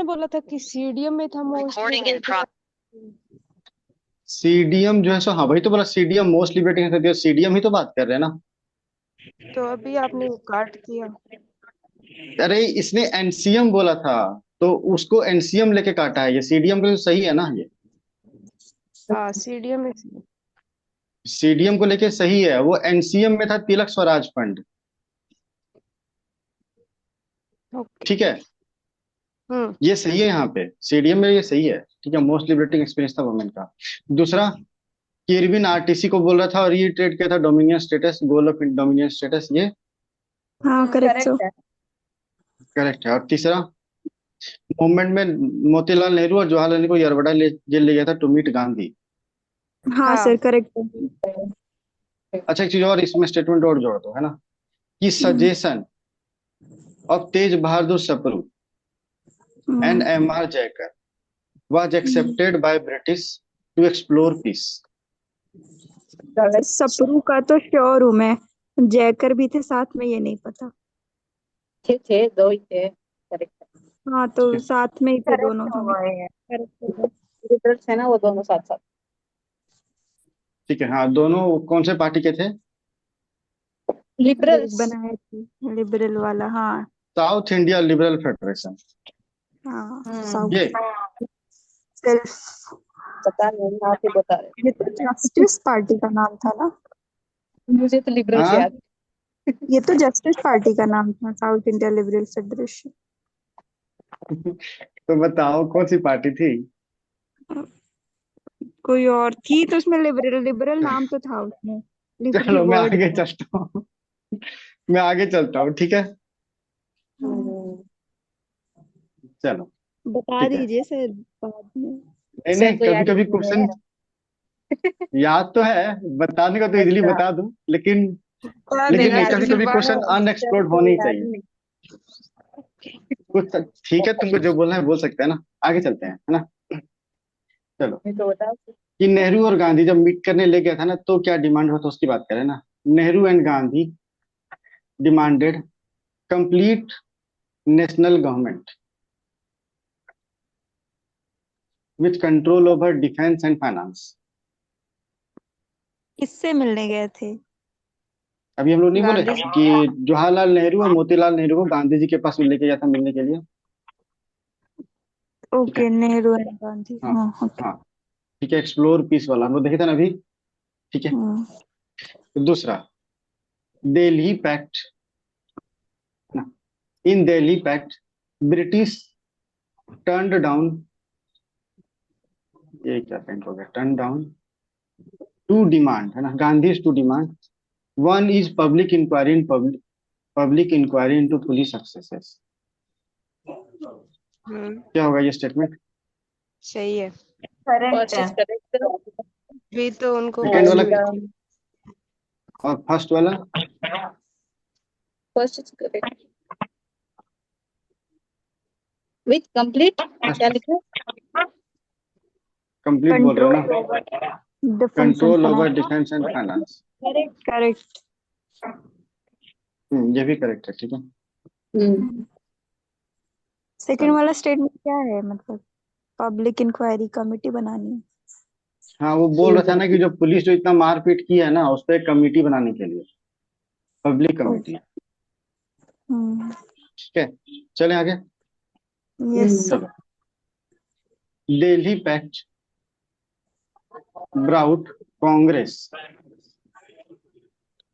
बोला था कि सीडीएम में था मोस्ट लिबरेटिंग। सीडीएम जो है सो, हाँ वही तो बोला, सीडीएम मोस्ट लिबरेटिंग, सीडीएम ही तो बात कर रहे हैं ना। तो अभी आपने काट दिया। अरे इसने एनसीएम बोला था, तो उसको एनसीएम लेके काटा है, ये सीडीएम को तो सही है ना ये। हाँ सीडीएम में। सीडीएम को लेके सही है, वो एनसीएम में था, तिलक स्वराज फंड। ओके। ठीक है, हम्म। ये सही है, यहाँ पे सीडीएम में ये सही है। ठीक है, मोस्ट लिबरेटिंग एक्सपीरियंस था वुमेन का। दूसरा, किरविन आरटीसी को बोल रहा था और रीट्रेड किया था dominion status, goal of dominion status, ये हाँ करेक्ट सर। करेक्ट है। करेक्ट है। और तीसरा, मूवमेंट में मोतीलाल नेहरू और जवाहरलाल नेहरू को यरवड़ा जेल ले गया था टू मीट गांधी। हाँ हाँ। सर करेक्ट है। अच्छा, एक चीज और इसमें स्टेटमेंट और जोड़ दो, है ना, कि hmm, suggestion of Tej Bahadur Sapru and hmm, M R Jayakar was hmm. accepted by British to explore peace। Sapru का तो श्योर हूँ मैं। जयकर भी थे साथ में, ये नहीं पता। थे थे दो ही थे। करेक्ट हाँ ठीक तो है, साथ में ही थे दोनों करेक्ट दोनों। हुआ है। करेक्ट है। रिजल्ट है ना, वो दोनों साथ साथ। ठीक है, हाँ दोनों कौन से पार्टी के थे? League liberals. बनाए थे लिबरल वाला, हाँ। साउथ इंडिया लिबरल फेडरेशन, हाँ ये। South self. पता नहीं, आप ही बता रहे ये तो जस्टिस पार्टी का नाम था ना। हैं। मुझे तो लिबरल्स हाँ याद। ये तो जस्टिस पार्टी का नाम था, साउथ इंडिया लिबरल फेडरेशन। तो बताओ कौन सी पार्टी थी? कोई और थी तो उसमें लिबरल लिबरल नाम तो था उसमें। लिबरल चलो मैं वर्ड आगे था। चलता हूँ, मैं आगे चलता हूँ, ठीक है। हाँ, चलो, बता ठीक है। दीजिए सर बाद में। नहीं सर नहीं, को कभी याद कभी नहीं है। क्वेश्चन याद तो है, बताने का तो इजीली अच्छा। बता दूं, लेकिन बता लेकिन देना नहीं, कभी अगली कभी बार। क्वेश्चन सर अनएक्सप्लोर्ड को होने ही याद चाहिए। नहीं। कुछ ठीक है, तुमको जो बोलना है बोल सकते हैं ना। आगे चलते हैं, है ना। चलो, नहीं तो बताओ। कि नेहरू और गांधी जब मीट करने ले गया था ना, तो क्या डिमांड हुआ था उसकी बात करें ना। Nehru and Gandhi demanded complete national government with control over defence and finance. किससे मिलने गए थे? अभी हम लोग नहीं बोले गांधी जी। कि जवाहरलाल नेहरू और मोतीलाल नेहरू को गांधी जी के पास लेके गया था मिलने के लिए। ठीक है, ओके, नेहरू एंड गांधी, हाँ हाँ ओके। हाँ, ठीक है, एक्सप्लोर पीस वाला हम लोग देखे थे ना अभी। ठीक है, हम्म। तो दूसरा, दिल्ली पैक्ट ना, in Delhi pact British turned down, ये क्या पेंट हो गया, टर्न डाउन टू डिमांड, है ना, Gandhi two demand one is public inquiry in public inquiry into police excesses. Hmm. क्या होगा ये स्टेटमेंट? सही है। First is correct. भी तो उनको सेकेंड फांसी वाला हुई थी। और फर्स्ट वाला? First is correct with complete, क्या लिखा है? कंप्लीट बोल रहे हो कंट्रोल ना, over defence and control over finance. Defence and finance. Correct correct. ये भी करेक्ट है, ठीक है। सेकंड चलो, वाला स्टेटमेंट क्या है मतलब? पब्लिक इंक्वायरी कमेटी बनानी है। हाँ वो बोल रहा था ना कि जो पुलिस जो इतना मारपीट की है ना, उस पर एक कमेटी बनाने के लिए, पब्लिक ओ, कमेटी। हम्म। ठीक है, चले आगे। Yes sir. चलो, Delhi pact brought Congress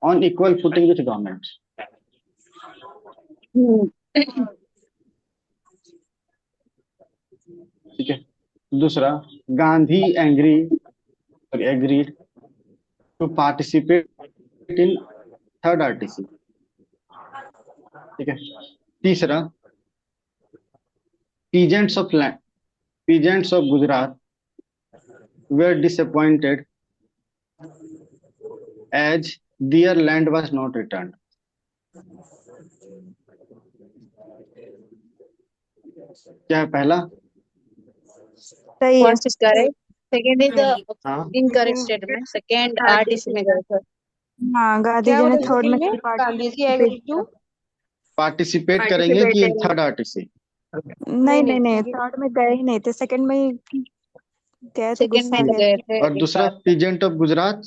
on equal footing with government. ठीक है, दूसरा, Gandhi angry agreed to participate in third RTC. ठीक है, तीसरा, peasants of land peasants of Gujarat were disappointed as their land was not return. क्या है पहला? सही है। First is correct, second is हाँ, इनकरेक्ट लेकिन स्टेटमेंट, सेकंड गांधी आरटीसी में गए थे। हाँ गांधी क्या जी ने बोला थर्ड सेकंड में में? कोई गांधी जी पार्टिसिपेट एग्री किया टू था। पार्टिसिपेट करेंगे कि पार्टिसिपेटेड। Third RTC. नहीं नहीं नहीं, ये थर्ड में गए ही नहीं थे, सेकंड में ही गए थे, सेकंड गुस्सा आ में गया गए था। थे और एक दूसरा बार। पीजेंट ऑफ गुजरात,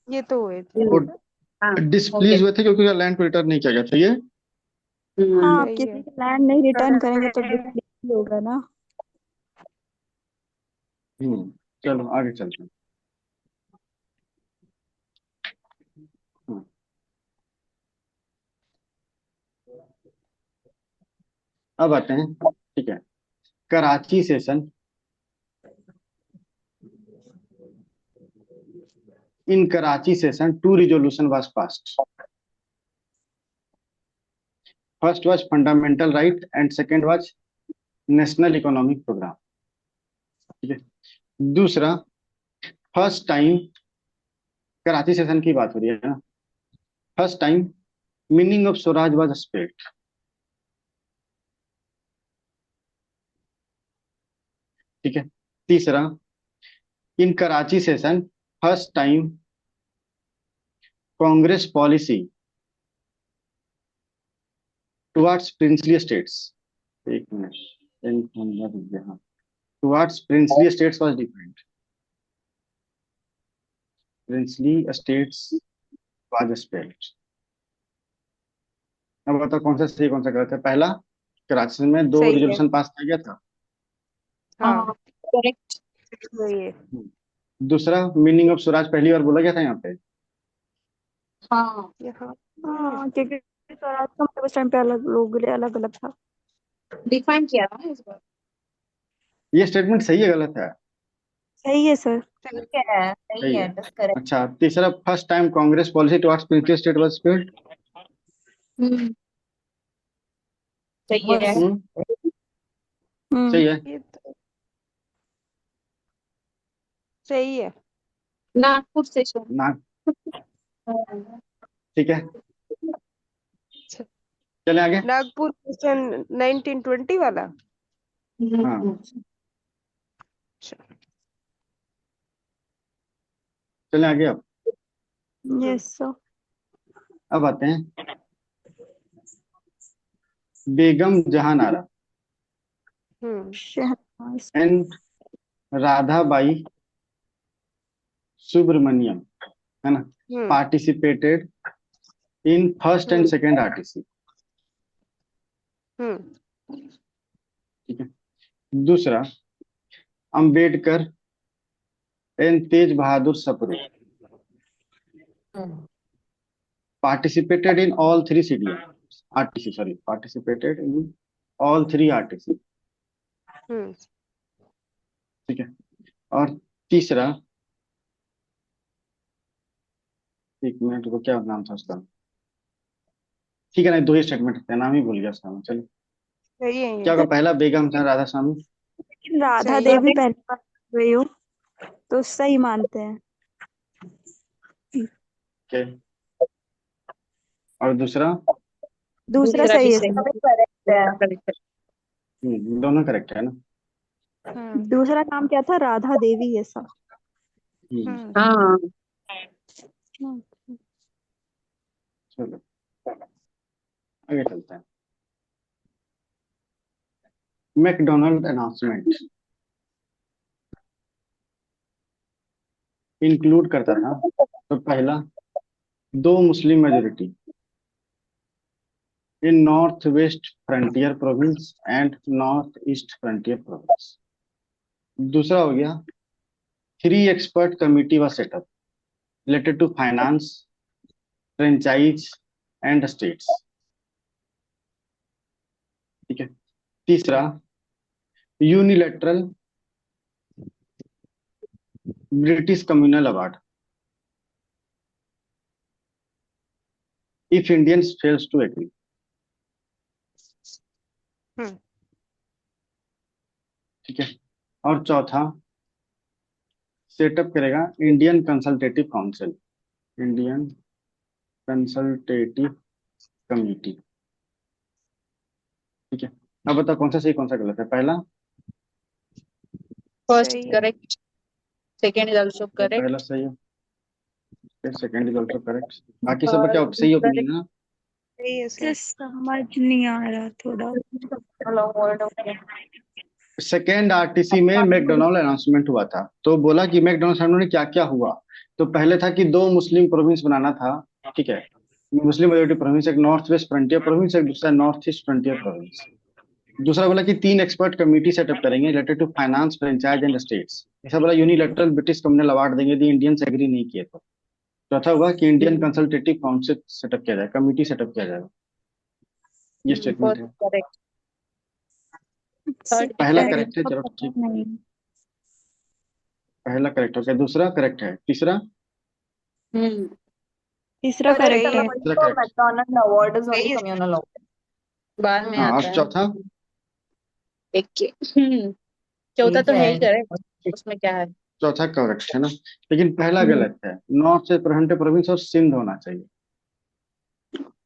ये तो हुए थे। वो हाँ, हो डिसप्लीज गया। हुए थे क्योंकि लैंड को रिटर्न नहीं किया गया था ये। हाँ, आप सही किसी है। का लैंड नहीं रिटर्न करेंगे तो डिसप्लीज होगा ना। चलो आगे चलते हैं। हम्म, अब आते हैं, ठीक है, Karachi session. In Karachi session two resolution was passed. First was fundamental right and second was national economic programme. ठीक है। दूसरा, फर्स्ट टाइम, कराची सेशन की बात हो रही है ना, first time meaning of Swaraj was spelled. ठीक है। तीसरा, in Karachi session first time Congress policy towards princely states, एक minute, towards princely states was different. Princely states was spelled. अब बताओ कौन सा सही कौन सा गलत है। पहला, कराची में दो सही है। रिजोल्यूशन पास किया गया था। हाँ, करेक्ट। वही है। दूसरा, मीनिंग ऑफ स्वराज पहली बार बोला गया था यहाँ पे। हाँ, यहाँ हाँ, क्योंकि स्वराज का मतलब उस टाइम पे अलग लोग अलग अलग था। डिफाइन किया ना इस बार। ये स्टेटमेंट सही है गलत है? सही है सर। सही ठीक है, सही सही है, है। बस करेक्ट। अच्छा, तीसरा, first time Congress policy towards princely state was spelled. Hmm, सही है। हम्म, हम्म। सही है। ये तो सही है। नागपुर सेशन। ना, हाँ। ठीक है, चले आगे। नागपुर क्वेश्चन 1920 वाला। हाँ, हम्म, अच्छा। चले आगे अब। Yes sir. अब आते हैं बेगम जहान आरा हम्म शहनाज। एंड राधाबाई सुब्रमण्यम, है ना, hmm participated in first and hmm second RTC. Hmm ठीक है। दूसरा, Ambedkar and Tej Bahadur Sapru participated in all three CDM RTC, sorry, participated in all three RTC। हम्म ठीक है। और तीसरा, एक मिनट को, क्या नाम था उसका, ठीक है ना, दो ही स्टेटमेंट थे, नाम ही भूल गया उसका मैं। चलिए, सही है क्या ये। होगा, पहला बेगम जहान राधा स्वामी। लेकिन राधा सही है। देवी पहली बार हुई हूँ तो सही मानते हैं। ओके। और दूसरा, दूसरा दूसरा भी सही है सही सर। है। करेक्ट है, करेक्ट। दोनों करेक्ट है ना। दूसरा नाम क्या था? राधा देवी है सर। हम्म, हम्म हाँ, चलो आगे चलते हैं। मैकडोनाल्ड अनाउंसमेंट इंक्लूड करता था, तो पहला, दो Muslim majority in north west frontier province and north east frontier province. दूसरा हो गया, three expert committee was set up related to finance, franchise and states। ठीक है। तीसरा, unilateral British communal award if Indians fails to agree. Hmm ठीक है। और चौथा, सेटअप करेगा Indian consultative council, Indian consultative committee. ठीक है। अब बताओ कौन सा सही कौन सा गलत है। पहला, फर्स्ट सही है। Correct, second is also correct, पहला सही है, सेकंड इज ऑल्सो करेक्ट, बाकी सब और क्या सही दूसरा ओपिनियन है ना। सही है सर। समझ नहीं आ रहा थोड़ा। सेकेंड आरटीसी में मैकडोनाल्ड अनाउंसमेंट हुआ था, तो बोला कि मैकडोनाल्ड में क्या क्या हुआ। तो पहले था कि दो मुस्लिम प्रोविंस बनाना था, ठीक है, मुस्लिम मेजोरिटी प्रोविंस, एक नॉर्थ वेस्ट फ्रंटियर प्रोविंस, एक दूसरा नॉर्थ ईस्ट फ्रंटियर प्रोविंस। दूसरा बोला कि तीन एक्सपर्ट कमेटी सेटअप करेंगे related to finance, franchise and states. ऐसा बोला यूनिलैटरल ब्रिटिश कम्युनल अवार्ड देंगे यदि इंडियंस एग्री नहीं किए तो। चौथा हुआ कि इंडियन कंसल्टेटिव काउंसिल सेटअप किया जाए, कमेटी सेटअप किया जाएगा। ये स्टेटमेंट Both है। correct. Third पहला incorrect. करेक्ट है, चलो पता ठीक। नहीं। पहला करेक्ट हो गया, दूसरा करेक्ट है, तीसरा Hmm. तीसरा सही करेक्ट है। है। तीसरा करेक्ट। मैकडोनल्ड अवार्ड इज सही ओनली है। Communal award. बाद में हाँ, और आता है। चौथा एक के चौथा ठीक तो है। है ही करेक्ट, उसमें क्या है। चौथा करेक्ट है ना, लेकिन पहला हम्म। गलत है। नॉर्थ से फ्रंटियर प्रोविंस और सिंध होना चाहिए।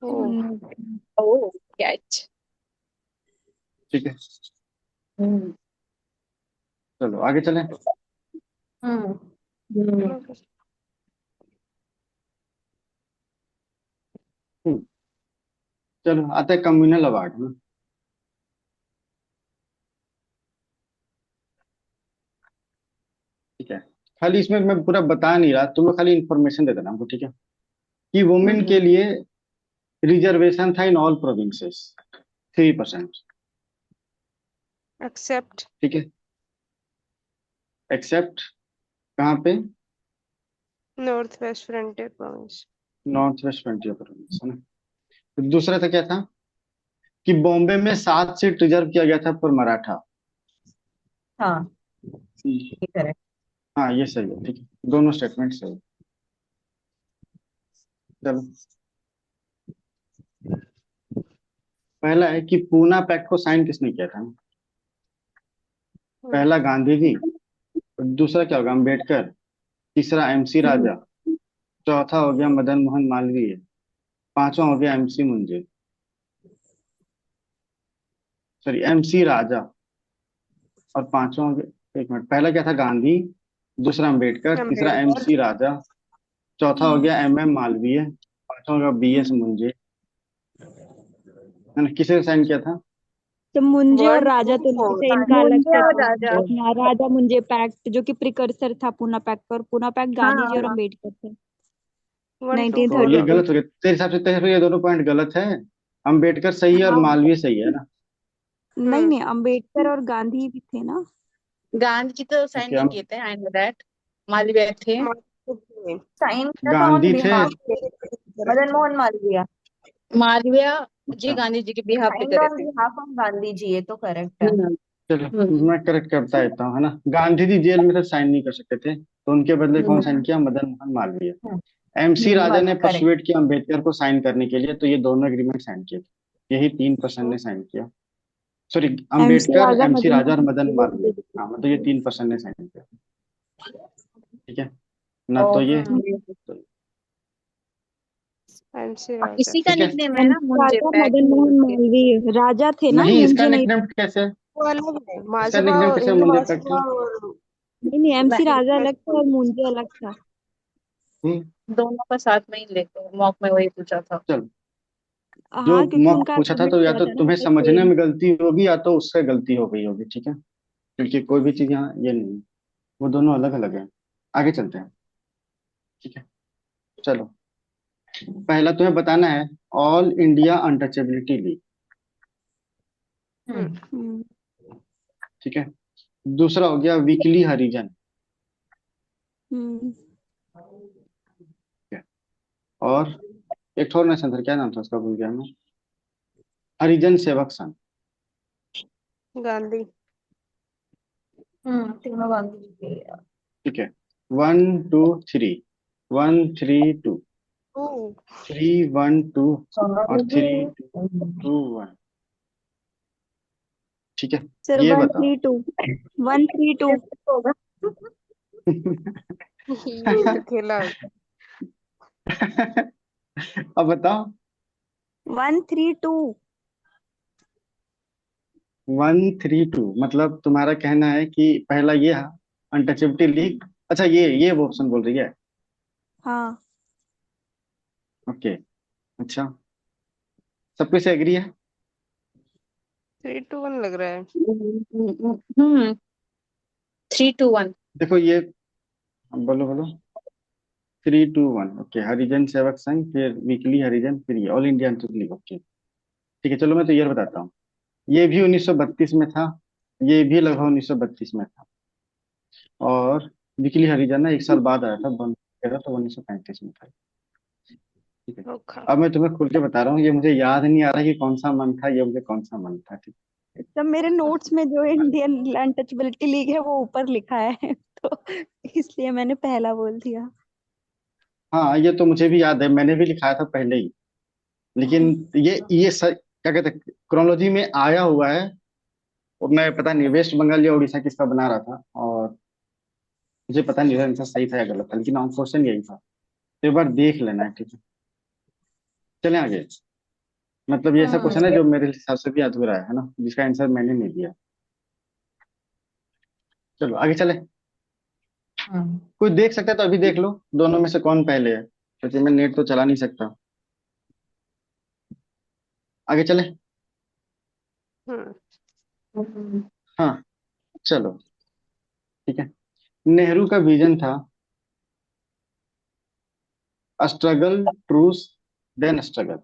ओ ओह कैच। ठीक है, हम्म। चलो आगे चलें। हम्म हम्म। चलो। हम्म, चलो आते हैं कम्युनल अवार्ड में। ठीक है, खाली इसमें मैं पूरा बता नहीं रहा, तुम लोग खाली इन्फॉर्मेशन दे देना हमको, ठीक है, कि वुमेन के लिए रिजर्वेशन था इन ऑल प्रोविंसेस 3%। एक्सेप्ट ठीक है, एक्सेप्ट कहाँ पे? North west frontier province. North west frontier province है ना। तो दूसरा था क्या था कि बॉम्बे में 7 सीट रिजर्व किया गया था पर मराठा। हाँ ठीक है। हाँ ये सही है, ठीक है, दोनों स्टेटमेंट सही है। चलो, पहला है कि पूना पैक्ट को साइन किसने किया था? पहला गांधी जी, दूसरा क्या होगा, अम्बेडकर, तीसरा एमसी राजा, चौथा हो गया मदन मोहन मालवीय, पांचवा हो गया एमसी मुंजे, सॉरी एमसी राजा, और पांचवा हो गया, एक मिनट, पहला क्या था, गांधी, दूसरा अम्बेडकर, तीसरा अम्बेडकर। एमसी राजा, चौथा हो गया एमएम मालवीय, पांचवा हो गया बीएस मुंजे। मैंने किसे साइन किया था? तो मुंजे और 1 राजा 2 तो नहीं 4। थे, इनका अलग मुंजे से और था। राजा। हाँ, राजा मुंजे पैक्ट जो कि प्रिकर्सर था पूना पैक्ट का, और पूना पैक्ट गांधी जी और हाँ अम्बेडकर थे 1 2 तो 4 ये 1932। गलत हो गया तेरे हिसाब से, ये दोनों पॉइंट गलत है। अम्बेडकर सही है और हाँ, मालवीय सही है ना। नहीं नहीं, अम्बेडकर और गांधी भी थे ना। गांधी जी तो साइन ओके, नहीं हम किए थे, आई नो दैट। मालवीय थे। साइन किया था ऑन गांधी थे। बिहाफ मदन मोहन मालवीय। मालवीय जी अच्छा, गांधी जी के बिहाफ पे साइंड करे ऑन थे। बिहाफ ऑफ गांधी जी, ये तो करेक्ट है। हम्म। चलो हम्म। मैं करेक्ट करता देता हूँ, है ना। गांधी जी जेल में थे, साइन नहीं कर सकते थे, तो उनके बदले कौन साइन हम्म। किया? मदन मोहन मालवीय। हम्म, एमसी राजा ने करेक्ट। परसुएट किया अम्बेडकर को साइन करने के लिए, तो ये दोनों एग्रीमेंट साइन किए थे, यही 3% ने साइन किया। सॉरी, एमसी अम्बेडकर, राजा एमसी मदन राजा और मोहन मदन मालवीय। मालवीय। हाँ मतलब ये 3% ने साइन किया, ठीक है ना, तो ये ओके। तो, एमसी अब राजा। इसी का ठीक है। निकनेम है ना एमसी मुंजे राजा पैक्ट मदन बोल मोहन के। मालवीय राजा थे ना, नहीं, इसका मुंजे नहीं निकनेम थे। कैसे? वो अलग है, इसका महासभा निकनेम और कैसे हिंद मुंजे पैक्ट महासभा का? और नहीं नहीं, एमसी नहीं, राजा अलग था और मुंजे अलग था। हम्म, दोनों का साथ में ही लेते मॉक में वही पूछा था। चलो, जो हाँ, क्योंकि मौका उनका पूछा था, अल्फाबेट तो या क्या तो था ना, तुम्हें तो समझने सेम। में गलती होगी या तो उससे गलती हो गई होगी, ठीक है, क्योंकि कोई भी चीज यहाँ ये नहीं है, वो दोनों अलग अलग है। आगे चलते हैं, ठीक है, चलो, पहला तुम्हें बताना है ऑल इंडिया अनटचेबिलिटी लीग, हम्म हम्म ठीक है। दूसरा हो गया वीकली हरिजन, हम्म ठीक है। और एक और नेशन था, क्या नाम था उसका, भूल गया मैं, हरिजन सेवक संघ, गांधी। तीनों गांधी जी के। ठीक है। 1 2 3, 1 3 2, ओ 3 1 2 और 3 2 1, ठीक है, सर ये वन बताओ। Three two 132। कैसे होगा? ये तो खेला होगा। अब बताओ। 132। 1 3 2 मतलब तुम्हारा कहना है कि पहला ये अनटचेबिलिटी लीग, अच्छा ये वो ऑप्शन बोल रही है, हाँ। ओके, अच्छा, सब पे से एग्री है? 3-1 लग रहा है। 3-1। देखो ये, बोलो बोलो। 3-2-1, ओके। हरिजन सेवक संघ, फिर वीकली हरिजन, फिर ये all India Antyodaya league, okay. ठीक है, चलो मैं तो ये बताता हूँ। ये भी 1932 में था, ये भी लगभग 1932 में था, और वीकली हरिजन ना एक साल बाद आया था, बंद किया था, तो 1935 में था। ठीक है, ओके। अब मैं तुम्हें खुल के बता रहा हूँ, ये मुझे याद नहीं आ रहा कि कौन सा मंथ था, ये मुझे कौन सा मंथ था। ठीक तब मेरे नोट्स में जो इंडियन अनटचेबिलिटी लीग है वो ऊपर लिखा है तो इसलिए मैंने पहला बोल दिया। हाँ, ये तो मुझे भी याद है, मैंने भी लिखाया था पहले ही, लेकिन क्या कहते हैं, क्रोनोलॉजी में आया हुआ है। और मैं पता नहीं वेस्ट बंगाल या उड़ीसा किसका बना रहा था, और मुझे पता नहीं आंसर सही था या गलत था, लेकिन क्वेश्चन यही था। तो एक बार देख लेना है, ठीक है। चलें आगे। मतलब ये ऐसा क्वेश्चन है जो मेरे हिसाब से भी अधूरा है ना, जिसका आंसर मैंने नहीं दिया। चलो आगे चले। कोई देख सकता है तो अभी देख लो, दोनों में से कौन पहले है, क्योंकि मैं नेट तो चला नहीं सकता। आगे चले। हम्म। हाँ, चलो ठीक है। नेहरू का विजन था स्ट्रगल, ट्रूस, देन स्ट्रगल।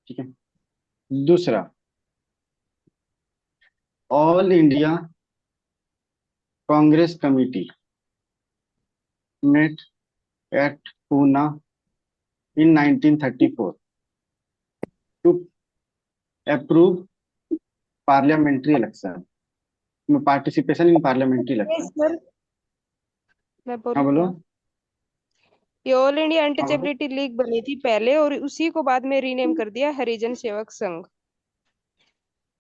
ठीक है। दूसरा, all India Congress committee met at Pune in 1934 to approve parliamentary election, participation in parliamentary Yes, election। sir. मैं हाँ बोलूँ बोलो। क्या? ये ऑल इंडिया हाँ बोलो। अनटचेबिलिटी लीग बनी थी पहले, और उसी को बाद में रीनेम कर दिया हरिजन सेवक संघ।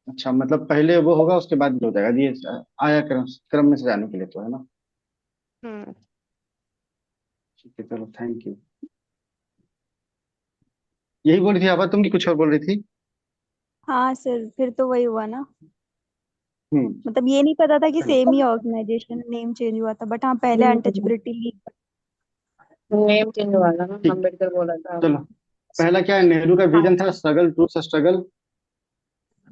अच्छा, मतलब पहले वो होगा उसके बाद भी हो जाएगा, ये आया क्रम क्रम में से जाने के लिए तो है ना। हम्म। ठीक है, चलो थैंक यू। यही बोल रही थी आबा, तुम की कुछ और बोल रही थी? हाँ सर, फिर तो वही हुआ ना। हम्म। मतलब ये नहीं पता था कि चलो सेम ही ऑर्गेनाइजेशन नेम चेंज हुआ था, बट हाँ पहले अनटचेबिलिटी लीग। नेम चेंज हुआ था ना, ठीक। अम्बेडकर बोला था। चलो, पहला क्या है, नेहरू का विजन था स्ट्रगल, ट्रूथ स्ट्रगल।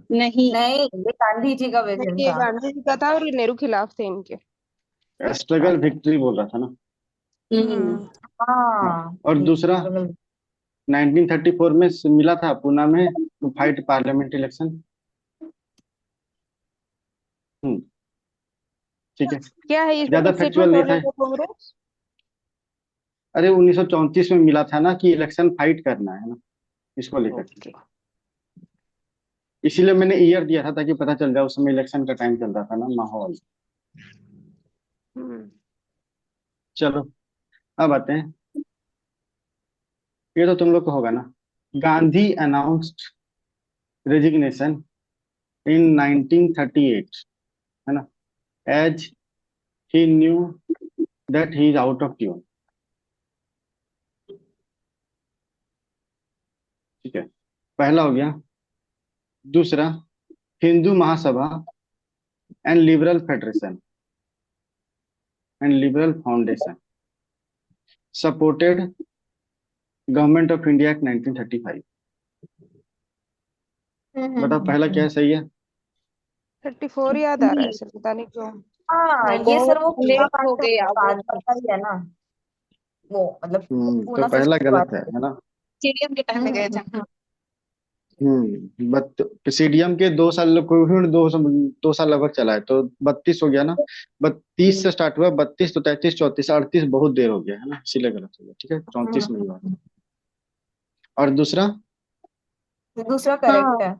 नहीं। नहीं, ये गांधी जी का विजन ये था। गांधी जी का था और ये नेहरू खिलाफ थे इनके। स्ट्रगल विक्ट्री बोल रहा था ना। हम्म। हाँ, हाँ और दूसरा 1934 में मिला था पूना में टू फाइट पार्लियामेंट इलेक्शन। हम्म। ठीक है, क्या है इसका ज्यादा कुछ फैक्चुअल सीक्वेंस नहीं और था। है कांग्रेस? अरे 1934 में मिला था ना कि इलेक्शन फाइट करना है ना, इसको लेकर के। ओके। इसीलिए मैंने ईयर दिया था ताकि पता चल जाए, उस समय इलेक्शन का टाइम चल रहा था ना, माहौल। हम्म। चलो अब आते हैं, ये तो तुम लोग को होगा ना। गांधी अनाउंस्ड रेजिग्नेशन इन 1938, है ना, as he knew that he is out of tune. ठीक है, पहला हो गया। दूसरा, Hindu Mahasabha and liberal federation and liberal foundation supported government of India act 1935। बताओ पहला क्या है, सही है? 34 याद आ रहा है सर, पता नहीं क्यों। हाँ, ये सर वो बहुत पूना लेट हो कांड से गया वो। बाद का ही है ना, वो मतलब तो पूना पहला फिस्ट के गलत बाद। है ना। स्टेडियम के टाइम में गए थे। बट प्रेसिडियम के 2 साल, कोविड 2 साल लगभग चला है, तो 32 हो गया ना। 32 से स्टार्ट हुआ, 32 तो 33 34 38 बहुत देर हो गया है ना, इसीलिए गलत हो गया। ठीक है, 34 में ही हुआ था। और दूसरा, दूसरा हाँ। करेक्ट है,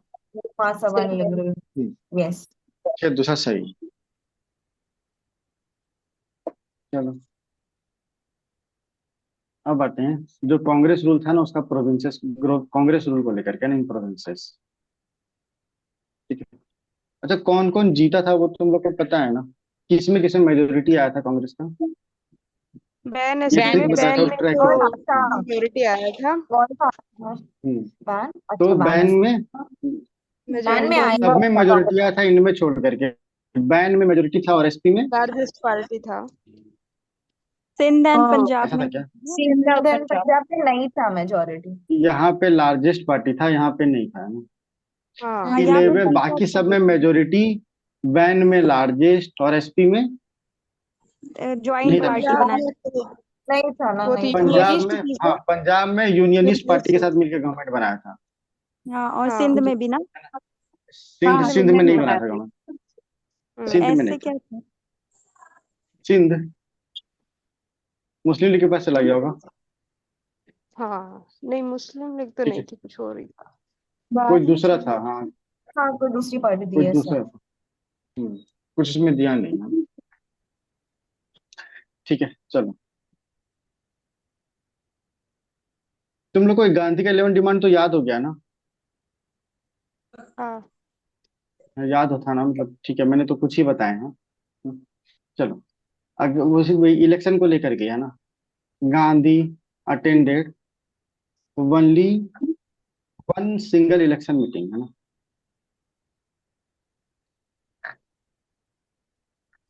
महासभा लिबरल। हम्म, यस। क्या दूसरा सही? चलो अब आते हैं, जो कांग्रेस रूल था ना उसका प्रोविंसेस, कांग्रेस रूल को लेकर के ना, इन प्रोविंसेस। ठीक है। अच्छा, कौन कौन जीता था वो तुम लोग को पता है ना? किसमें किसमें मेजोरिटी आया था कांग्रेस का? बैन ये एसपी ट्रिक में, बताता बैन हूँ, में ट्रैक। तो अच्छा, मेजोरिटी आया था। कौन था हम्म। बैन? तो अच्छा, बैन बैन है। में, बैन में मेजोरिटी आएगा। सब में मेजोरिटी आया था, इनमें छोड़ करके। बैन में मेजोरिटी था और एसपी में, लार्जेस्ट पार्टी था। सिंध एंड हाँ पंजाब ऐसा था में क्या? सिंध और देन पंजाब। पंजाब में नहीं था मेजोरिटी। यहाँ पे लार्जेस्ट पार्टी था, यहाँ पे नहीं था ना। हाँ हाँ यहाँ पे में बाकी सब में मेजोरिटी, वैन में लार्जेस्ट और एसपी में नहीं ज्वाइंट था पार्टी पंजाब बनाई। में तो नहीं था ना, वो नहीं थी था। पंजाब यूनियनिस्ट में, थी हाँ वो। पंजाब में यूनियनिस्ट पार्टी के साथ मिलकर गवर्नमेंट बनाया था। हाँ और हाँ सिंध में भी ना। सिंध हाँ सिंध में सिंध भी में था। नहीं बनाया था गवर्नमेंट, सिंध में नहीं ऐसे था। क्या था? सिंध मुस्लिम लीग के पास चला गया होगा। हाँ नहीं, मुस्लिम लीग तो ठीक नहीं है, थी, कुछ और ही था। कोई बात दूसरा था, हाँ हाँ कोई दूसरी पार्टी थी कोई ऐसा। दूसरा था। कुछ इसमें दिया नहीं है। ठीक है चलो, तुम लोग को एक गांधी का 11 डिमांड तो याद हो गया ना? हाँ याद होता ना, मतलब ठीक है, मैंने तो कुछ ही बताए हैं। चलो, अगर वो इलेक्शन को लेकर के है ना, Gandhi attended only one single election meeting, है ना?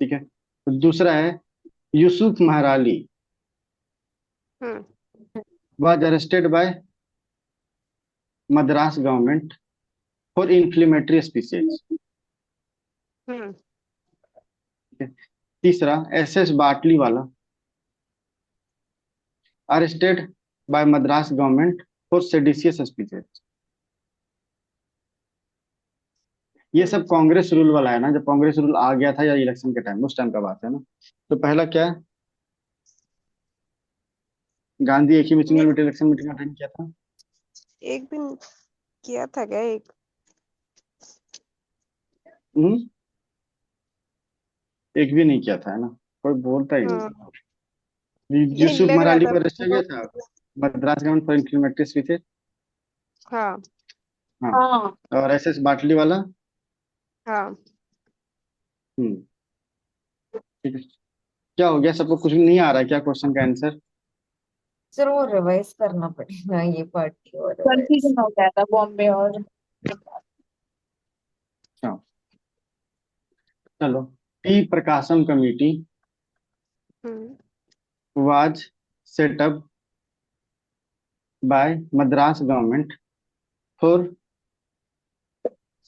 ठीक है, तो दूसरा है Yusuf Meherally hmm was arrested by Madras government for inflammatory speeches. Hmm तीसरा S S Batliwala arrested by Madras government for seditious speeches. ये सब हम्म कांग्रेस रूल वाला है ना, जब कांग्रेस रूल आ गया था या इलेक्शन के टाइम, उस टाइम का बात है ना। तो पहला क्या है, गांधी एक ही ये सिंगल इलेक्शन मीटिंग अटेंड किया था। एक दिन किया था क्या एक? हम्म, एक भी नहीं किया था, है ना? कोई बोलता ही नहीं। हाँ ये यूसुफ लग रहा मराली था को अरेस्ट किया गया था Madras government for inflammatory speeches. हाँ हाँ, हाँ और एस एस बाटली वाला। हाँ हम्म, ठीक है। क्या हो गया, सबको कुछ नहीं आ रहा है क्या क्वेश्चन का आंसर? सर वो रिवाइज करना पड़ेगा ये पार्टी और रिवाइज। कंफ्यूजन हो गया था बॉम्बे और। हाँ चलो, T Prakasam committee hmm was set up by Madras government for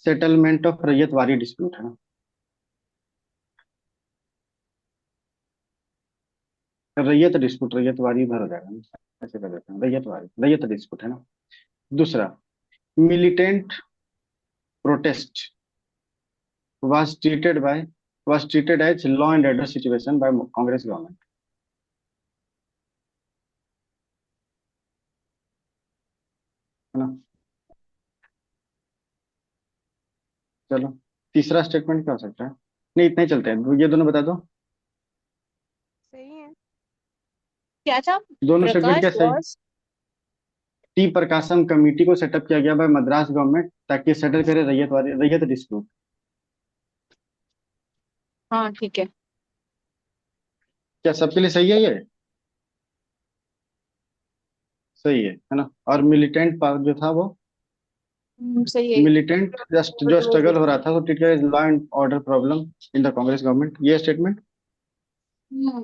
settlement of ryotwari dispute, है ना? रैयत डिस्प्यूट, रैयतवाड़ी इधर हो जाएगा ना, ऐसे कर देते हैं, रैयतवाड़ी रैयत डिस्प्यूट, है ना? दूसरा militant protest was treated by was treated as law and order situation by Congress government, है ना? चलो, तीसरा स्टेटमेंट क्या हो सकता है? नहीं, इतना ही चलते हैं, ये दोनों बता दो। सही है। क्या था? दोनों स्टेटमेंट क्या प्रकाश सही? वॉज। टी प्रकाशम कमेटी को सेटअप किया गया बाय मद्रास गवर्नमेंट ताकि सेटल करे रैयत डिस्प्यूट। हाँ ठीक है। क्या सबके लिए सही है ये? सही है ना? और मिलिटेंट पावर जो था वो, सही है। मिलिटेंट जस्ट जो स्ट्रगल हो रहा था वो ट्रीट किया law and order problem in the Congress government, ये स्टेटमेंट, हम्म,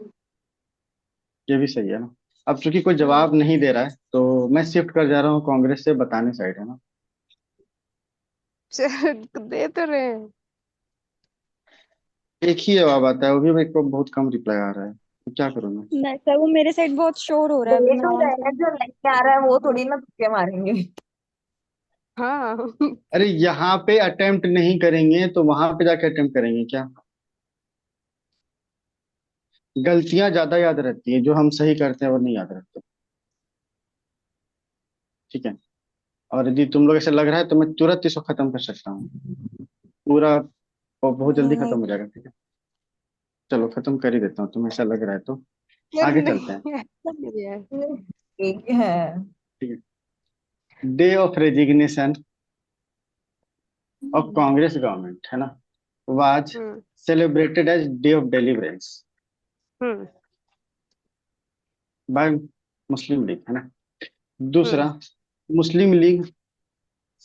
ये भी सही है ना? अब चूंकि कोई जवाब नहीं दे रहा है तो मैं शिफ्ट कर जा रहा हूँ कांग्रेस से बताने साइड, है ना? दे तो रहे हैं। एक ही जवाब आता है, वो भी मेरे को बहुत कम रिप्लाई आ रहा है, तो क्या करूँ मैं? नहीं सर, वो मेरे साइड बहुत शोर हो रहा है, अभी दे मैं तो ऑन रहे हैं, जो नहीं आ रहा है वो थोड़ी ना तुक्के मारेंगे। हाँ अरे यहाँ पे अटेम्प्ट नहीं करेंगे तो वहां पे जाके अटेम्प्ट करेंगे क्या? गलतियां ज्यादा याद रहती है, जो हम सही करते हैं वो नहीं याद रहते। ठीक है, और यदि तुम लोग ऐसा लग रहा है तो मैं तुरंत इसको खत्म कर सकता हूँ पूरा, और बहुत जल्दी नहीं। खत्म हो जाएगा। ठीक है, चलो खत्म कर ही देता हूँ, तुम्हें ऐसा लग रहा है तो यार आगे चलते हैं। नहीं, ऐसा नहीं है। ठीक है। ठीक है, day of resignation of Congress government, है ना, was hmm celebrated as day of deliverance hmm by Muslim League, है ना? हम्म दूसरा, मुस्लिम लीग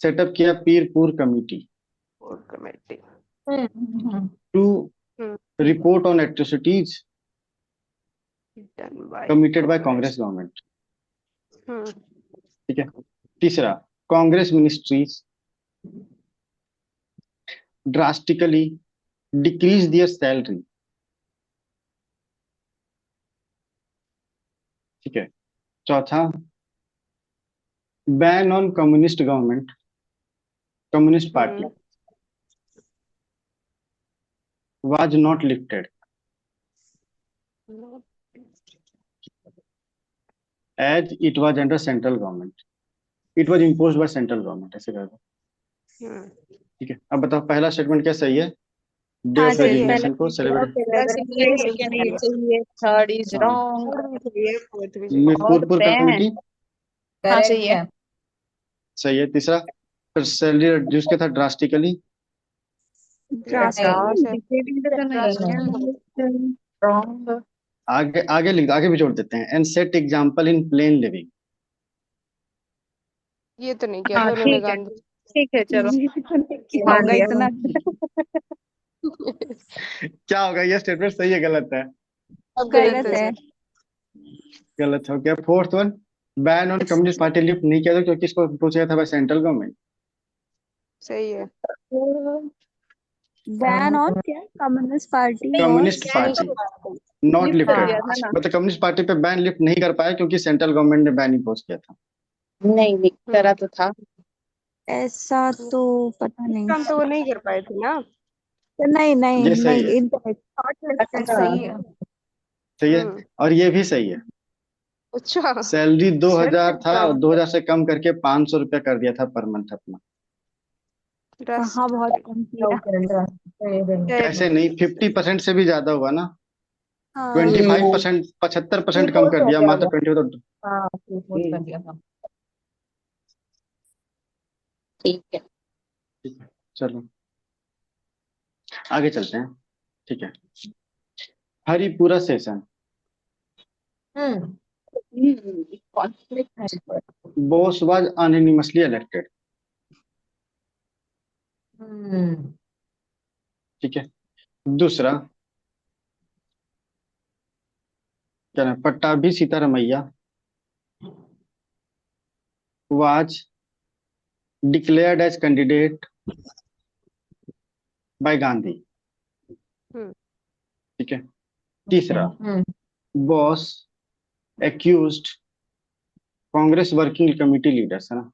सेटअप किया पीरपुर कमेटी और committee. Hmm, hmm, to hmm report on atrocities done by committed by Congress government. Hmm ठीक है। तीसरा, Congress ministries drastically decrease their salary. ठीक है। चौथा, ban on communist government, communist party was not lifted as it was under central government, it was imposed by central government, ऐसे कर दो। ठीक है, अब बताओ पहला स्टेटमेंट क्या सही है? डे हाँ ऑफ सही है। रेजिग्नेशन को पहला सेलिब्रेट। सही है, सेकंड भी सही है, थर्ड इज हाँ, रॉन्ग। फोर्थ भी सही है। और मीरपुर बैन, कमेटी हाँ सही करेक्ट है। है। सही है। तीसरा, फिर सैलरी रिड्यूस किया था ड्रास्टिकली। ड्रास्टिक नहीं, डिक्रीजिंग तो नहीं है, रॉन्ग। आगे आगे लिख, आगे भी जोड़ देते हैं, and set example in plane living. ये तो नहीं किया हाँ था उन्होंने ठीक है, गांधी। ठीक है चलो, क्या मान होगा लिया। इतना? क्या होगा, ये स्टेटमेंट सही है गलत है? अब गलत है है। सर। गलत हो गया। Fourth one, ban on communist party lift नहीं किया था क्योंकि इसको अप्रोच किया था बाय सेंट्रल गवर्नमेंट। सही है। बैन ऑन क्या? कम्युनिस्ट पार्टी नहीं, और कम्युनिस्ट पार्टी नॉट लिफ्ट कर लिफ्टेड, दिया था ना। मतलब कम्युनिस्ट पार्टी पे बैन लिफ्ट नहीं कर पाया क्योंकि सेंट्रल गवर्नमेंट ने बैन इम्पोज किया था। नहीं नहीं, करा तो था। ऐसा तो पता नहीं। काम तो वो नहीं कर पाए थे ना। नहीं नहीं ये सही नहीं, है, इनकरेक्ट, शॉर्ट लिस्टेड अच्छा, सही सही है। है। सही है। हम्म और ये भी सही है। अच्छा। सैलरी 2000 था, हाँ 2000 से कम करके 500 रुपया कर दिया था पर मंथ अपना। कहाँ बहुत कम किया। ऐसे नहीं, 50% से भी ज्यादा हुआ ना। हाँ 25%, 75% कम डिपोज कर हो दिया, गया मात्र वो। 20 तो। हाँ, डिपोज कर दिया था। ठीक है। ठीक है, चलो आगे चलते हैं। ठीक है। Haripura session hmm. Conflict. Bose was unanimously elected. Hmm. ठीक है। दूसरा, क्या नाम, Pattabhi Sitaramayya was declared as candidate by Gandhi. Hmm ठीक है। तीसरा, hmm. Bose accused Congress working committee leaders, है ना,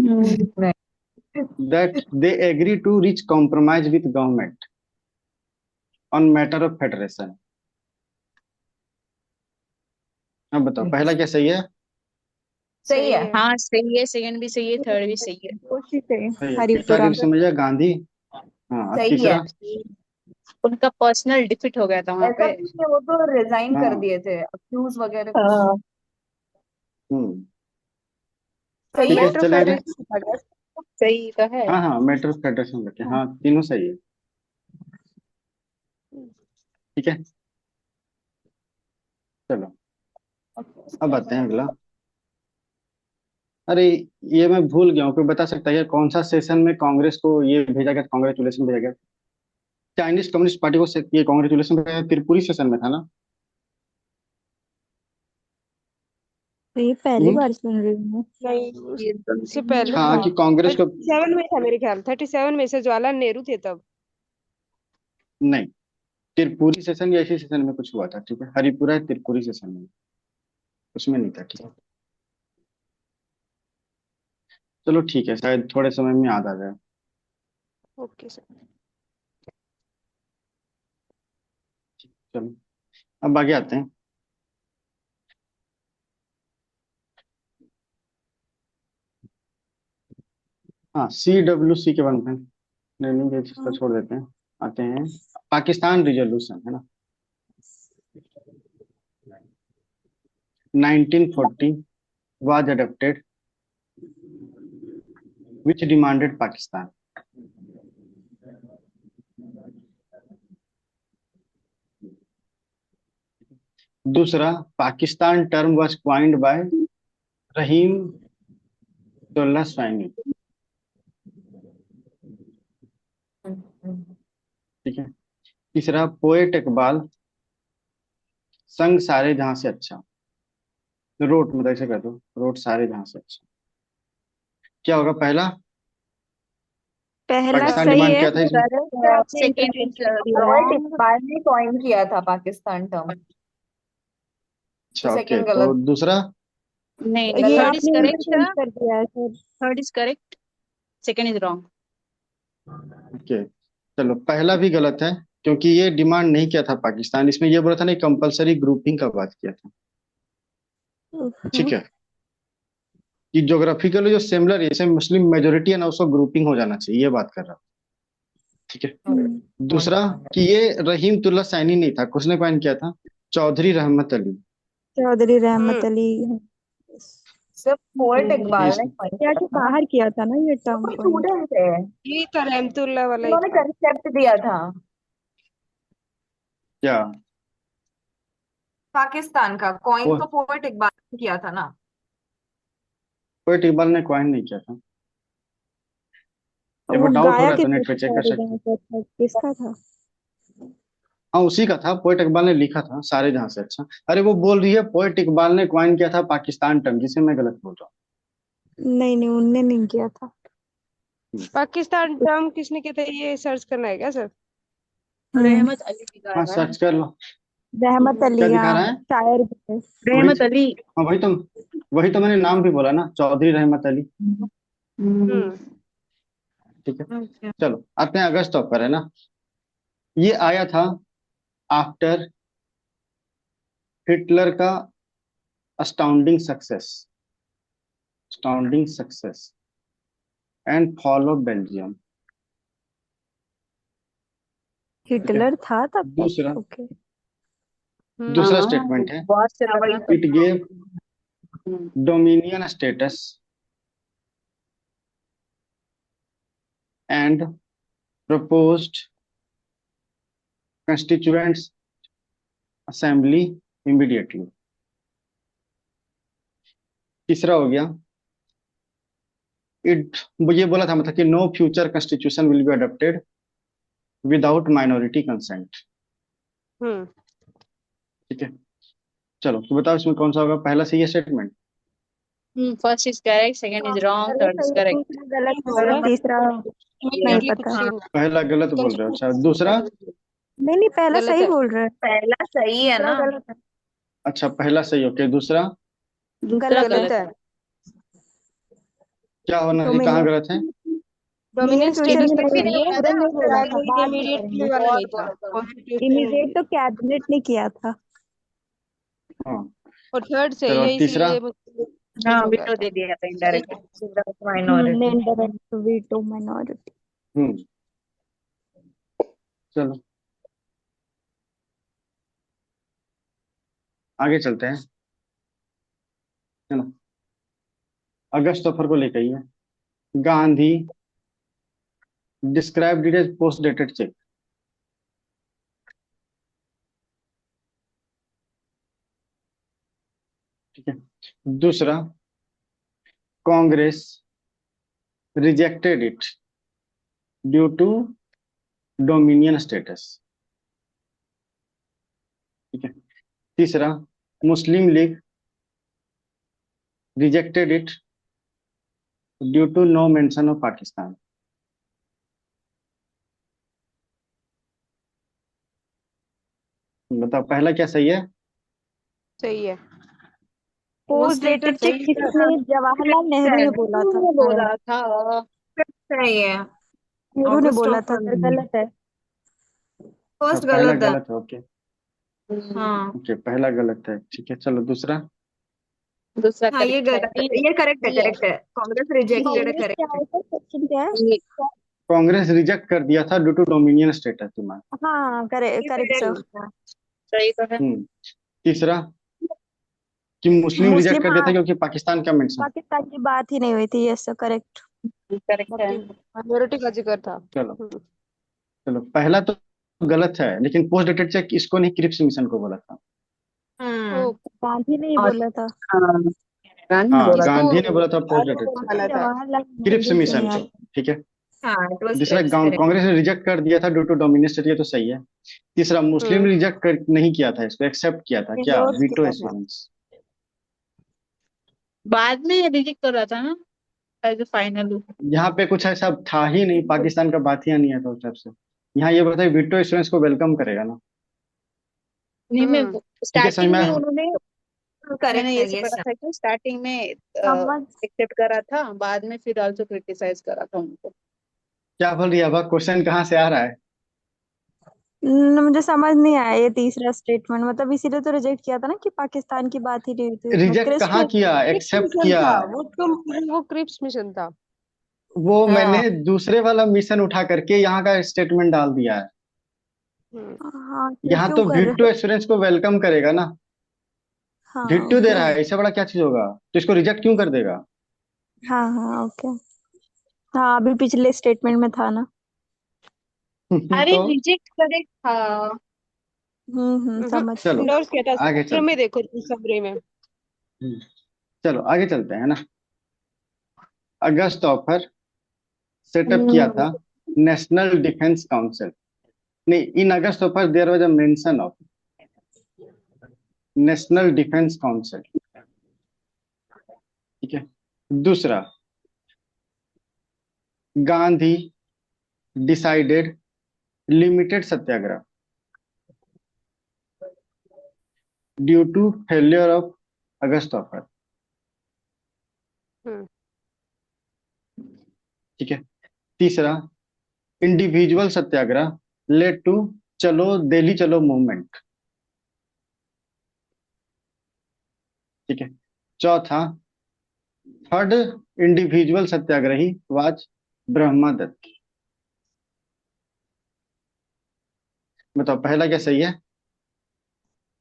नहीं। that they agree to reach compromise with government on matter of federation। अब बताओ पहला क्या सही है? सही है। हाँ सही है, सेकंड भी सही है, थर्ड भी सही है। कोशिश है सही है। हरिपुरा पट्टाभी में। समझिए गांधी। हाँ, और सही है। तीसरा? उनका पर्सनल डिफिट हो गया था वहां ऐसा पे। भी नहीं है, वो तो रिजाइन कर हाँ। दिए थे, अक्यूज वगैरह कुछ। हाँ। हम्म। सही ठीक है। है, मेट्रो चले आगे। फेडरेशन। सही तो है। हाँ हाँ, मेट्रो फेडरेशन रखे, हाँ तीनों सही है। ठीक है, चलो अब आते हैं अगला। अरे, ये मैं भूल गया हूँ, कोई बता सकता है कौन सा सेशन में कांग्रेस को ये भेजा गया, कांग्रेचुलेशन भेजा गया? चाइनीज कम्युनिस्ट पार्टी को ये कांग्रेचुलेशन भेजा गया त्रिपुरी सेशन में था ना? तो ये पहली हम्म। बार सुन रही हूँ मैं। नहीं ये तो उससे नहीं पहले हाँ, था। कि कांग्रेस को। 37 में था मेरे ख्याल, 37 में से जवाहरलाल नेहरू थे तब। नहीं, त्रिपुरी सेशन या इसी सेशन में कुछ हुआ था। ठीक है, हरिपुरा त्रिपुरी सेशन में, उसमें नहीं था। ठीक है, चलो ठीक है, शायद थोड़े समय में याद आ जाए। Okay sir. चलो अब आगे आते हैं। हाँ, CWC के बनते हैं, नहीं नहीं, इसको छोड़ देते हैं। आते हैं, पाकिस्तान रिजोल्यूशन, है ना, 1940 was adopted which demanded Pakistan। दूसरा, Pakistan term was coined by रहीम अब्दुल्ला स्वाइनी। ठीक है। तीसरा, पोएट इकबाल संग सारे जहां से अच्छा। रोट मतलब ऐसे कर दो, रोट सारे जहां से अच्छा। क्या होगा पहला? पहला पाकिस्तान सही डिमांड है, क्या था इसमें? दूसरा आपने सेकेंड इज इंटरजेक्शन किया है। रॉबर्ट इकबाल ने कॉइन किया था पाकिस्तान टर्म, तो अच्छा ओके, सेकंड तो गलत। दूसरा? नहीं, ये थर्ड इज आपने करेक्ट। इंटरचेंज कर दिया है sir. Third is correct, second is wrong. Okay, चलो पहला भी गलत है, क्योंकि ये डिमांड नहीं किया था पाकिस्तान, इसमें ये बोला था नहीं, कंपलसरी ग्रुपिंग का बात किया था। ठीक है, कि ज्योग्राफिकली जो सिमिलर है, जैसे मुस्लिम मेजोरिटी है ना, उसको ग्रुपिंग हो जाना चाहिए, ये बात कर रहा हूँ। ठीक है। दूसरा, कि ये रहीमतुल्लाह सैनी नहीं था, किसने कॉइन किया था? चौधरी रहमत अली। चौधरी रहमत हम्म अली। सिर्फ पोएट ये इकबाल इस- ने कॉइन क्या किया कि था, बाहर किया था ना ये टर्म वो पॉइंट। स्टूडेंट है, यही था, रहमतुल्लाह वाला ही उन्होंने था। कंसेप्ट दिया था क्या? पाकिस्तान का। वो कॉइन तो पोएट इकबाल ने किया था ना। पोएट इकबाल ने कॉइन नहीं किया था। एक वो बार डाउट हो गाया रहा है तो नेट पे किसने चेक कर सारे सकते जहाँ हैं। से अच्छा, किसका था? हाँ उसी का था, पोएट इकबाल ने लिखा था सारे जहां से अच्छा। अरे वो बोल रही है पोएट इकबाल ने कॉइन किया था पाकिस्तान टर्म, जिसे मैं गलत बोल रहा नहीं नहीं, उनने नहीं किया था। हूँ। पाकिस्तान टर्म किसने किया था, ये सर्च करना है क्या सर? रहमत अली दिखा हाँ रहा है। सर्च कर लो। रहमत क्या अली, दिखा हाँ रहा है? शायर भी है। वही, रहमत अली। हाँ वही तो मैंने नाम भी बोला ना, चौधरी रहमत अली। हम्म, हम्म ठीक है, अच्छा। चलो आते हैं अगस्त पर, है ना। ये आया था आफ्टर हिटलर का astounding success, astounding success and fall of Belgium. ठीक है। हिटलर था तब दूसरा, तक, ओके। दूसरा हाँ, स्टेटमेंट है, बहुत चला वही था तो तब। It gave hmm, dominion status and proposed constituents assembly immediately। तीसरा हो गया, इट, ये बोला था मतलब कि no future constitution will be adopted without minority consent. Hmm ठीक है, चलो तो बताओ इसमें कौन सा होगा, पहला सही है statement? First is correct, second is wrong, पहले थर्ड इज सही, करेक्ट। दूसरा गलत ठीक है, होगा, तीसरा नहीं इमीडिएटली पता। प्रोसीड। पहला गलत बोल रहे हो, अच्छा दूसरा? नहीं नहीं, पहला गलत सही है, बोल रहा है, पहला सही है दूसरा ना। गलत है। अच्छा पहला सही, ओके दूसरा? दूसरा गलत है। गलत गलत है। है। क्या होना चाहिए, कहाँ डोमिनियन, गलत है? डोमिनेंट फ्यूचर स्टेटस तक भी नहीं नहीं, आया उधर था, नहीं बोला था, और बाद में इमीडिएटली करेंगे। वाला बहुत नहीं था, बोला था। Immediate constitution. तो कैबिनेट ने किया था। हाँ, और थर्ड सही चलो है, तीसरा? इसीलिए मुझे हाँ, कंफ्यूज हो गया वीटो था। दे दिया था indirect. Without minority. Indirect veto minority. Hmm, चलो आगे चलते हैं, है ना। अगस्त सफर को लेकर ही है। Gandhi described it as post dated cheque. ठीक है, दूसरा, Congress rejected it due to dominion status. ठीक है, तीसरा, Muslim League rejected it due to no mention of Pakistan. बताओ पहला क्या सही है? सही है। पोस्ट मोस्टली तो डेटेड चेक सही किसने, जवाहरलाल नेहरू है, ने बोला था ने शायद। बोला था। सही है। नेहरू ने ऑगस्ट बोला था ऑफर सर, गलत है। अच्छा फर्स्ट पहला गलत है। गलत है, ओके। हाँ ओके पहला गलत है, ठीक है, चलो दूसरा? दूसरा हाँ, ये करेक्ट है। गलत है, ये करेक्ट है, ये करेक्ट है। कांग्रेस रिजेक्टेड है, कांग्रेस क्या करेक्ट है। है सर, क्वेश्चन क्या है? ये कांग्रेस रिजेक्ट कर दिया था due to dominion status demand. हाँ ये करेक्ट सर। करेक्ट है। सही तो है। तीसरा, कि मुस्लिम रिजेक्ट मुस्लिम, कर दिया था हाँ, क्योंकि पाकिस्तान का मेंशन। पाकिस्तान की बात ही नहीं हुई थी, यस सर करेक्ट। करेक्ट है। माइनॉरिटी का जिक्र था। चलो, चलो पहला तो गलत है, लेकिन पोस्ट डेटेड चेक इसको नहीं, क्रिप्स मिशन को बोला था। हम्म। ओ, गांधी ने ही और बोला था। हाँ, गांधी ने हाँ बोला था। किसको? गांधी ने बोला था पोस्ट डेटेड चेक, गलत है। जवाहरलाल क्रिप्स नेहरू से मिशन नहीं को। आता। ठीक है, हाँ, it was दूसरा Cripps, correct. कांग्रेस ने रिजेक्ट कर दिया था ड्यू टू डोमिनेट, ये तो सही है। तीसरा मुस्लिम हम्म रिजेक्ट कर नहीं किया था, इसको एक्सेप्ट किया था, क्या? इंडोर्स वीटो किया था। एश्योरेंस। बाद में रिजेक्ट कर रहा था ना एज ए फाइनल। यहाँ पे कुछ ऐसा था ही नहीं, पाकिस्तान का बात ही नहीं है तो उस टाइप से। यहाँ ये बताइए वीटो एश्योरेंस को वेलकम करेगा ना? नहीं, मैं हम्म ठीक है, समझ स्टार्टिंग में में आया? उन्होंने, मैंने करेक्ट ये है, से यस. पढ़ा था कि स्टार्टिंग में समझ एक्सेप्ट करा था, बाद में फिर आल्सो क्रिटिसाइज करा था उनको। क्या बोल रही है? अब क्वेश्चन कहाँ से आ रहा है? मुझे समझ नहीं आया ये तीसरा स्टेटमेंट, मतलब इसीलिए तो रिजेक्ट किया था ना कि पाकिस्तान की बात ही नहीं हुई थी उसमें, रिजेक्ट क्रिस्प कहाँ किया, क्रिप्स एक्सेप्ट मिशन किया। था वो क्रिप्स मिशन था। वो मैंने हाँ, दूसरे वाला मिशन उठा करके यहाँ का स्टेटमेंट डाल दिया है। हम्म हाँ फिर यहाँ क्यों तो कर रहे वीटो हो? एश्योरेंस को वेलकम करेगा ना। हाँ वीटो दे ओके। रहा है, इससे बड़ा क्या चीज होगा? तो इसको रिजेक्ट क्यों कर देगा? हाँ हाँ ओके। हाँ अभी पिछले स्टेटमेंट में था ना। अरे तो रिजेक्ट करे था। समझ गई। इंडोर्स किया था, आगे सूत्र में चलते देखो समरी में। हैं। चलो आगे चलते हैं ना। अगस्त ऑफर सेटअप किया था नेशनल डिफेंस काउंसिल। नहीं, in August offer there was a mention of national defence council. ठीक है। दूसरा, Gandhi decided limited satyagraha due to failure of August offer. Hmm ठीक है। तीसरा, इंडिविजुअल सत्याग्रह लेड टू चलो दिल्ली चलो मूवमेंट। ठीक है। चौथा, third individual satyagrahi was Brahma Dutt. बताओ पहला क्या सही है?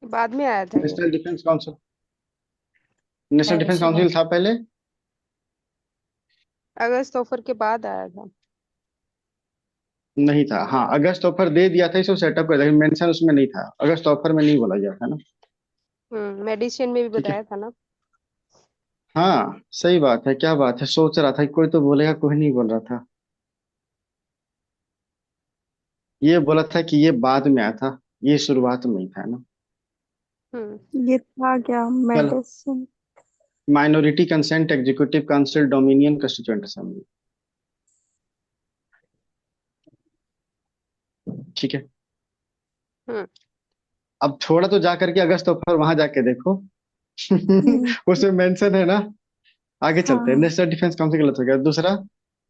बाद में आया था ये। National defence council, national defence mention है. काउंसिल था पहले? अगस्त ऑफर के बाद आया था। नहीं था। हाँ, अगस्त ऑफर दे दिया था, इसको सेटअप कर दिया, मेंशन उसमें नहीं था, अगस्त ऑफर में नहीं बोला गया था ना। मेडिसिन में भी ठीक है। बताया था ना। हाँ सही बात है, क्या बात है, सोच रहा था कि कोई तो बोलेगा, कोई नहीं बोल रहा था। ये बोला था कि ये बाद में आया था, ये शुरुआत में ही था ना। हम्म ये था क्या चलो, medicine? Minority consent executive council dominion constituent assembly. ठीक है। हम्म अब थोड़ा तो जा करके अगस्त ऑफर वहां जाके देखो। उसमें मेंशन है ना। आगे चलते हैं। हाँ नेशनल डिफेंस काउंसिल गलत हो गया। दूसरा,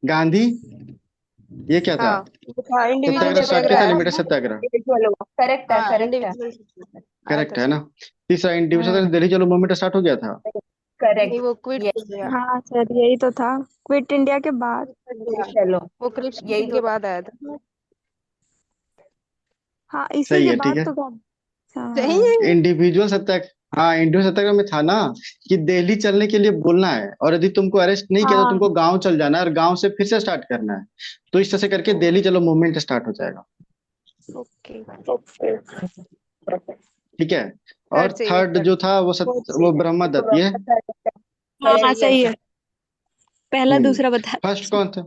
गांधी, ये क्या था? हाँ वो था इंडिविजुअल सत्याग्रह स्टार्ट किया सत्याग्रह था, आया लिमिटेड था ना। सत्याग्रह। करेक्ट है, हाँ करेक्ट है. इंडिविजुअल आया था करेक्ट है ना? सर। तीसरा, इंडिविजुअल दिल्ली चलो मूवमेंट स्टार्ट हो गया था। नहीं करेक्ट. वो क्विट ये हो गया। हाँ सर यही तो था, क्विट इंडिया के बाद। Quit कर गया। चलो, वो क्रिप्स यही मिशन तो के था. बाद आया था। हाँ इसी सही के है, ठीक बाद है। तो था। सही हाँ है। इंडिविजुअल सत्याग्रह, हाँ इंडिविजुअल सत्याग्रह में था ना कि दिल्ली चलने के लिए बोलना है, और यदि तुमको अरेस्ट नहीं किया तो हाँ तुमको गांव चल जाना है, और गांव से फिर से स्टार्ट करना है। तो इस तरह से करके दिल्ली चलो मूवमेंट स्टार्ट हो जाएगा। ओके। ठीक है। और थर्ड सही है, थर्ड थर्ड जो था वो बहुत सही वो है। ब्रह्मदत्त, ये हाँ यस. सही है, पहला दूसरा बता। फर्स्ट कौन था?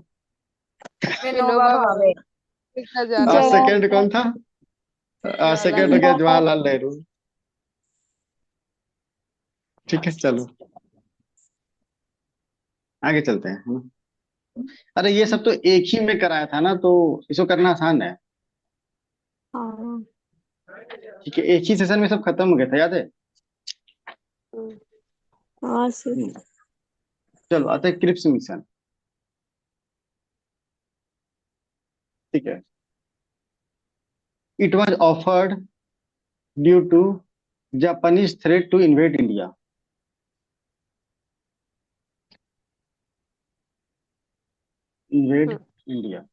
विनोबा भावे. आजाद। सेकंड कौन था? जवाहरलाल सेकंड हो गया नेहरू। जवाहरलाल नेहरू। ठीक है, चलो आगे चलते हैं, है ना? अरे ये सब तो एक ही में कराया था ना, तो इसको करना आसान है। हाँ ठीक है, एक ही सेशन में सब खत्म हो गया था, याद है? हम्म, हाँ सर। हम्म, चलो आते हैं क्रिप्स मिशन। ठीक है। It was offered due to Japanese threat to invade India. Invade hmm, India.